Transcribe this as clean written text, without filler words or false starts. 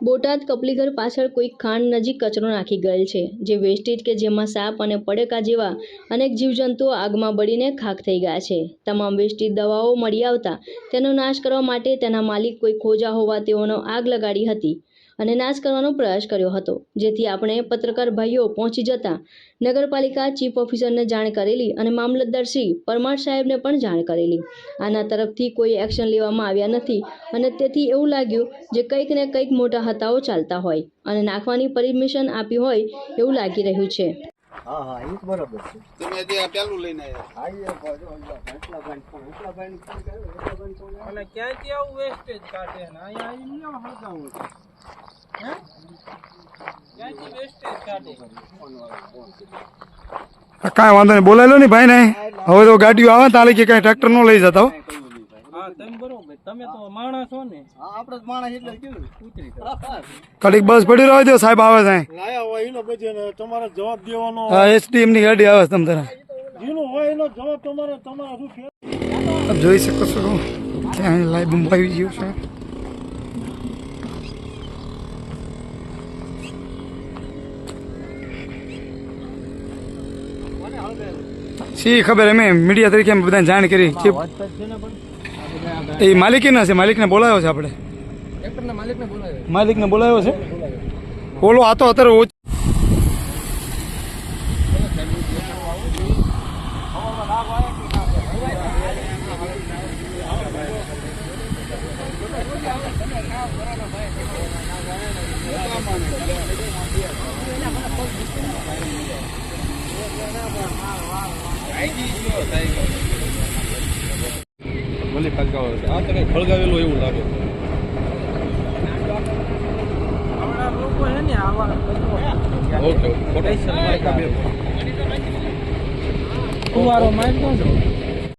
બોટાદ કપલીઘર પાછળ કોઈ ખાણ નજીક કચરો નાખી ગયેલ છે, જે વેસ્ટેજ કે જેમાં સાપ અને પડેકા જેવા અનેક જીવજંતુઓ આગમાં બળીને ખાખ થઈ ગયા છે। તમામ વેસ્ટેજ દવાઓ મળી આવતા તેનો નાશ કરવા માટે તેના માલિક કોઈ ખોજા હોવા તેઓનો આગ લગાડી હતી અને નાશ કરવાનો પ્રયાસ કર્યો હતો, જેથી આપણે પત્રકાર ભાઈઓ પહોંચી જતા નગરપાલિકા ચીફ ઓફિસરને જાણ કરેલી અને મામલતદાર શ્રી પરમાર સાહેબને પણ જાણ કરેલી। આના તરફથી કોઈ એક્શન લેવામાં આવ્યા નથી અને તેથી એવું લાગ્યું જે કંઈક ને કંઈક મોટા હતાઓ ચાલતા હોય અને નાખવાની પરમિશન આપી હોય એવું લાગી રહ્યું છે। હા હા એ બરાબર છે। તમે જે પેલું લઈને આવ્યા અને ક્યાંથી આવું વેસ્ટેજ કાઢે ને અહીંયા આવીને હળગાવું છે હે ક્યાંથી વેસ્ટેજ કાઢે કાંઈ વાંધો નહીં, બોલાયેલો ને ભાઈ ને। હવે તો ગાડીઓ આવે તાલે કે કાંઈ ટ્રેક્ટર નો લઈ જતા હો। હા તમે બરોબર, તમે તો માણસ છો ને। હા આપણે જ માણસ એટલે કેવું ઉતરી કડીક બસ પડી રહ્યો છે, સાહેબ આવે છે લાયા હોય એનો પછી તમારે જવાબ દેવાનો। હા એસડીએમ ની ગાડી આવે છે, તમ તારા જેનો હોય એનો જવાબ તમારા શું આપ જોઈ શકો છો ક્યાં લાઈવ બંબ આવી ગયું છે। શી ખબર, અમે મીડિયા તરીકે અમે બધાને જાણ કરી છે। એ માલિકીના છે, માલિકને બોલાવ્યો છે આપણે, માલિકને બોલાવ્યો છે। બોલો આ તો અત્યારે મને આ તો કઈ ફળગાવેલું એવું લાગે લોકો હે ને આવા ઓકે ફુવારો માર્યો